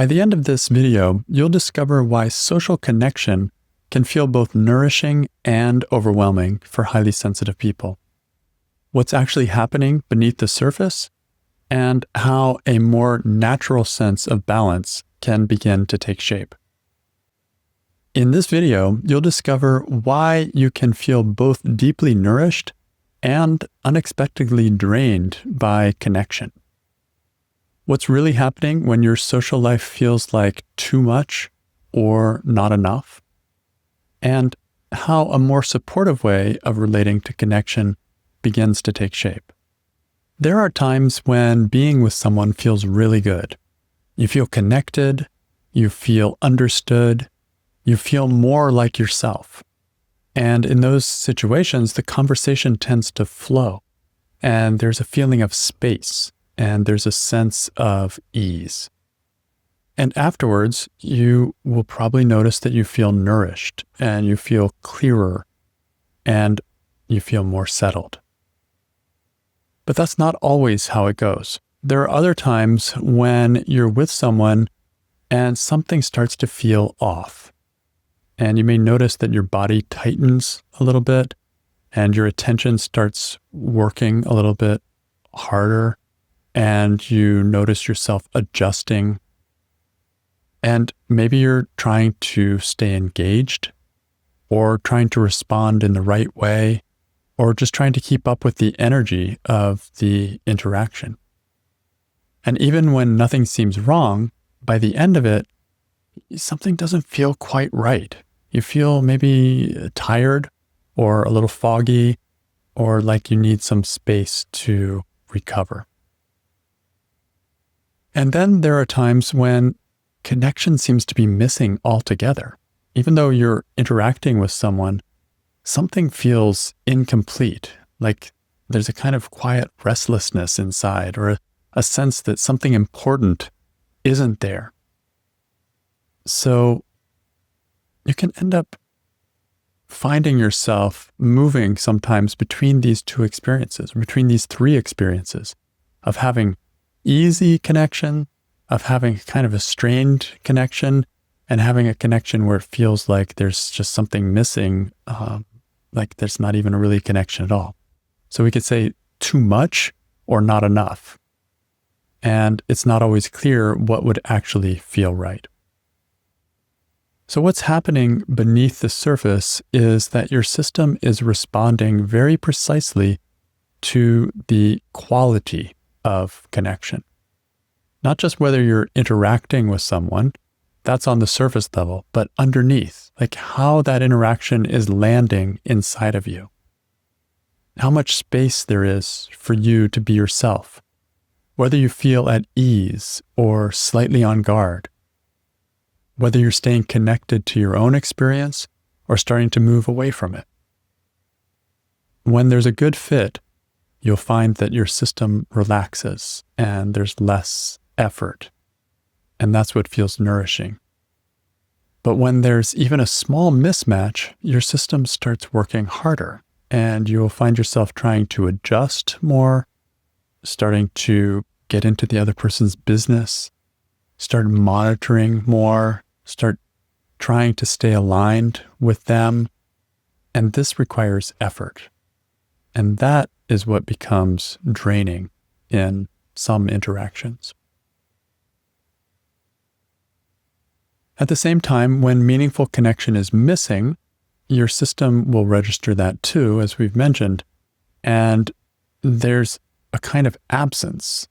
By the end of this video, you'll discover why social connection can feel both nourishing and overwhelming for highly sensitive people, what's actually happening beneath the surface, and how a more natural sense of balance can begin to take shape. In this video, you'll discover why you can feel both deeply nourished and unexpectedly drained by connection. What's really happening when your social life feels like too much or not enough, and how a more supportive way of relating to connection begins to take shape. There are times when being with someone feels really good. You feel connected, you feel understood, you feel more like yourself. And in those situations, the conversation tends to flow, and there's a feeling of space, and there's a sense of ease. And afterwards, you will probably notice that you feel nourished, and you feel clearer, and you feel more settled. But that's not always how it goes. There are other times when you're with someone and something starts to feel off. And you may notice that your body tightens a little bit and your attention starts working a little bit harder, and you notice yourself adjusting. And maybe you're trying to stay engaged or trying to respond in the right way, or just trying to keep up with the energy of the interaction. And even when nothing seems wrong, by the end of it, something doesn't feel quite right. You feel maybe tired or a little foggy, or like you need some space to recover. And then there are times when connection seems to be missing altogether. Even though you're interacting with someone, something feels incomplete, like there's a kind of quiet restlessness inside, or a sense that something important isn't there. So you can end up finding yourself moving sometimes between these two experiences, between these three experiences of having easy connection, of having kind of a strained connection, and having a connection where it feels like there's just something missing, like there's not even a really connection at all. So we could say too much or not enough. And it's not always clear what would actually feel right. So what's happening beneath the surface is that your system is responding very precisely to the quality of connection. Not just whether you're interacting with someone, that's on the surface level, but underneath, like how that interaction is landing inside of you. How much space there is for you to be yourself, whether you feel at ease or slightly on guard, whether you're staying connected to your own experience or starting to move away from it. When there's a good fit, you'll find that your system relaxes and there's less effort. And that's what feels nourishing. But when there's even a small mismatch, your system starts working harder, and you'll find yourself trying to adjust more, starting to get into the other person's business, start monitoring more, start trying to stay aligned with them. And this requires effort. And that is what becomes draining in some interactions. At the same time, when meaningful connection is missing, your system will register that too, as we've mentioned, and there's a kind of absence.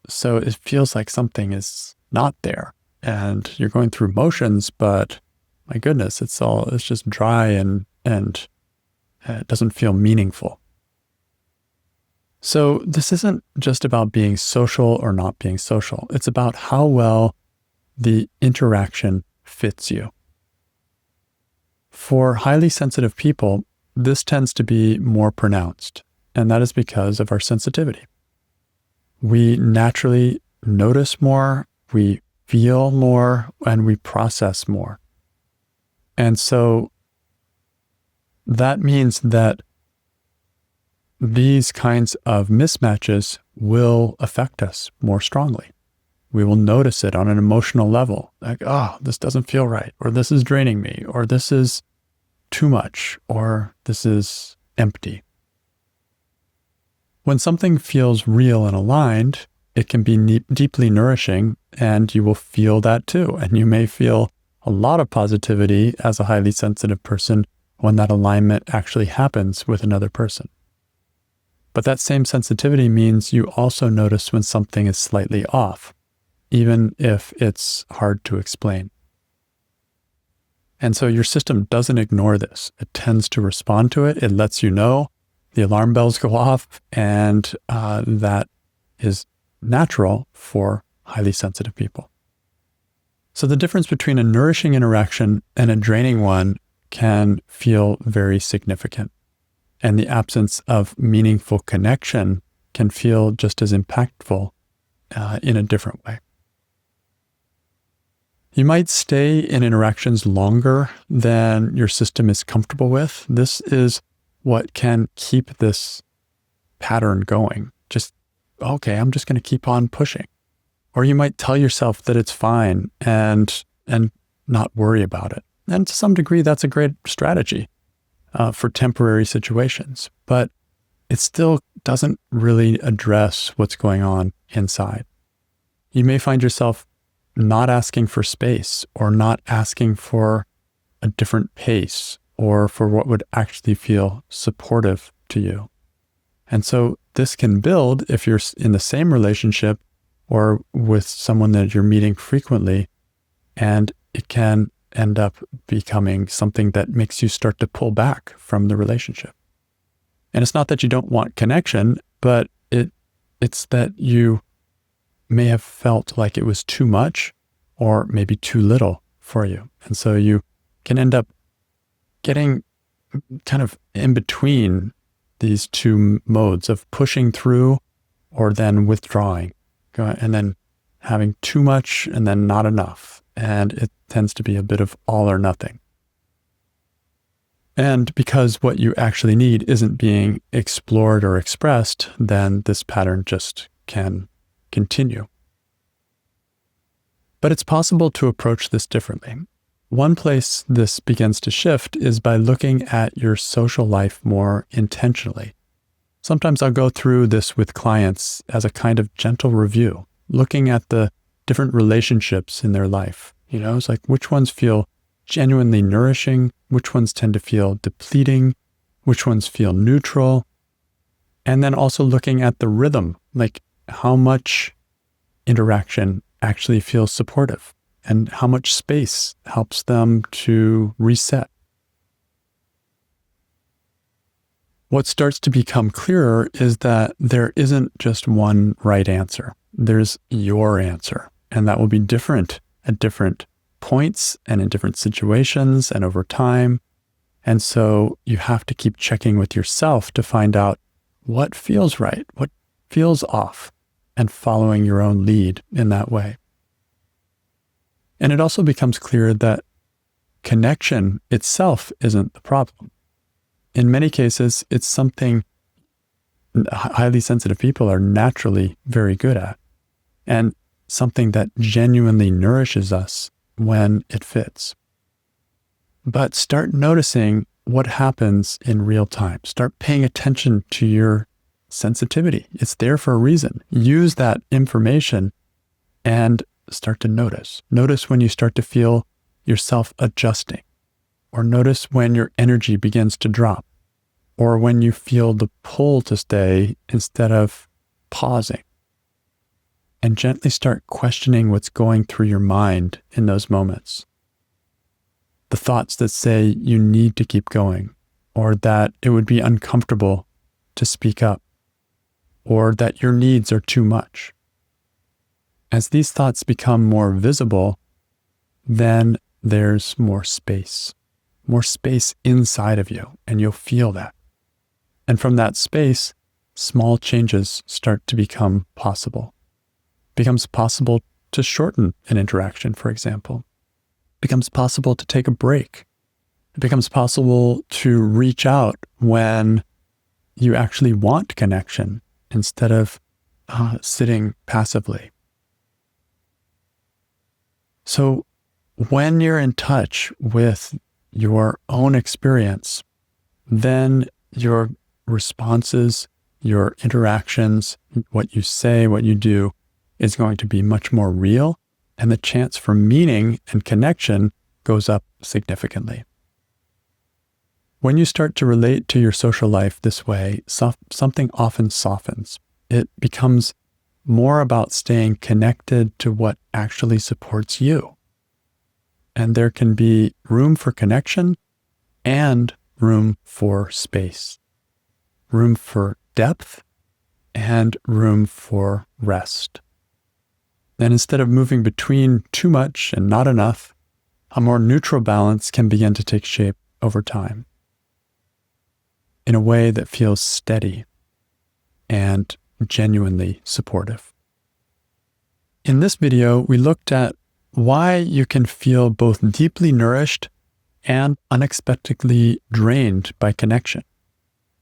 So it feels like something is not there, and you're going through motions, but my goodness, it's just dry and it doesn't feel meaningful. So this isn't just about being social or not being social. It's about how well the interaction fits you. For highly sensitive people, this tends to be more pronounced, and that is because of our sensitivity. We naturally notice more, we feel more, and we process more. And so that means that these kinds of mismatches will affect us more strongly. We will notice it on an emotional level, like, oh, this doesn't feel right, or this is draining me, or this is too much, or this is empty. When something feels real and aligned, it can be deeply nourishing, and you will feel that too. And you may feel a lot of positivity as a highly sensitive person when that alignment actually happens with another person. But that same sensitivity means you also notice when something is slightly off, even if it's hard to explain. And so your system doesn't ignore this. It tends to respond to it. It lets you know, the alarm bells go off, and that is natural for highly sensitive people. So the difference between a nourishing interaction and a draining one can feel very significant. And the absence of meaningful connection can feel just as impactful in a different way. You might stay in interactions longer than your system is comfortable with. This is what can keep this pattern going. Just, okay, I'm just going to keep on pushing. Or you might tell yourself that it's fine and not worry about it. And to some degree, that's a great strategy for temporary situations. But it still doesn't really address what's going on inside. You may find yourself not asking for space, or not asking for a different pace, or for what would actually feel supportive to you. And so this can build if you're in the same relationship or with someone that you're meeting frequently, and it can end up becoming something that makes you start to pull back from the relationship. And it's not that you don't want connection, but it's that you may have felt like it was too much or maybe too little for you. And so you can end up getting kind of in between these two modes of pushing through or then withdrawing, and then having too much and then not enough. And it tends to be a bit of all or nothing. And because what you actually need isn't being explored or expressed, then this pattern just can continue. But it's possible to approach this differently. One place this begins to shift is by looking at your social life more intentionally. Sometimes I'll go through this with clients as a kind of gentle review, looking at the different relationships in their life. It's like, which ones feel genuinely nourishing, which ones tend to feel depleting, which ones feel neutral. And then also looking at the rhythm, like how much interaction actually feels supportive and how much space helps them to reset. What starts to become clearer is that there isn't just one right answer. There's your answer, and that will be different at different points and in different situations and over time. And so you have to keep checking with yourself to find out what feels right, what feels off, and following your own lead in that way. And it also becomes clear that connection itself isn't the problem. In many cases, it's something highly sensitive people are naturally very good at, and something that genuinely nourishes us when it fits. But start noticing what happens in real time. Start paying attention to your sensitivity. It's there for a reason. Use that information and start to notice. Notice when you start to feel yourself adjusting, or notice when your energy begins to drop, or when you feel the pull to stay instead of pausing. And gently start questioning what's going through your mind in those moments. The thoughts that say you need to keep going, or that it would be uncomfortable to speak up, or that your needs are too much. As these thoughts become more visible, then there's more space inside of you, and you'll feel that. And from that space, small changes start to become possible. It becomes possible to shorten an interaction, for example. It becomes possible to take a break. It becomes possible to reach out when you actually want connection instead of sitting passively. So when you're in touch with your own experience, then your responses, your interactions, what you say, what you do is going to be much more real, and the chance for meaning and connection goes up significantly. When you start to relate to your social life this way, something often softens. It becomes more about staying connected to what actually supports you. And there can be room for connection and room for space, room for depth, and room for rest. And instead of moving between too much and not enough, a more neutral balance can begin to take shape over time in a way that feels steady and genuinely supportive. In this video, we looked at why you can feel both deeply nourished and unexpectedly drained by connection.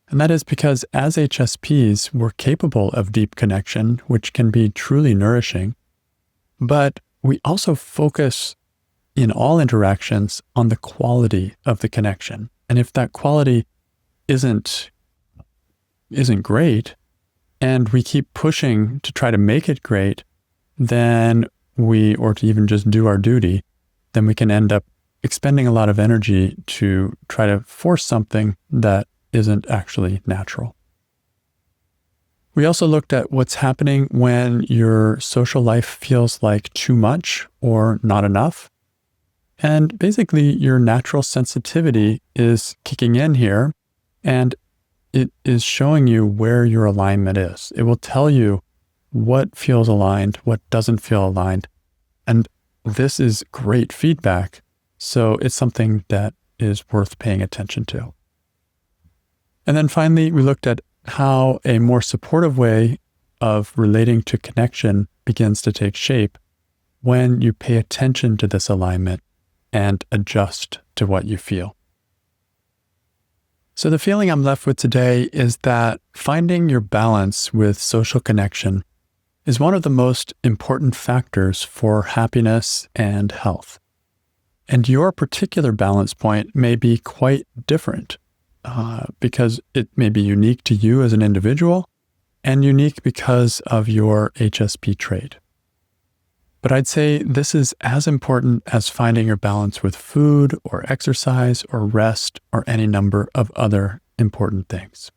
And that is because as HSPs, we're capable of deep connection, which can be truly nourishing, but we also focus in all interactions on the quality of the connection. And if that quality isn't great, and we keep pushing to try to make it great, then or to even just do our duty, then we can end up expending a lot of energy to try to force something that isn't actually natural. We also looked at what's happening when your social life feels like too much or not enough. And basically, your natural sensitivity is kicking in here, and it is showing you where your alignment is. It will tell you what feels aligned, what doesn't feel aligned. And this is great feedback. So it's something that is worth paying attention to. And then finally, we looked at how a more supportive way of relating to connection begins to take shape when you pay attention to this alignment and adjust to what you feel. So the feeling I'm left with today is that finding your balance with social connection is one of the most important factors for happiness and health. And your particular balance point may be quite different because it may be unique to you as an individual and unique because of your HSP trait. But I'd say this is as important as finding your balance with food or exercise or rest or any number of other important things.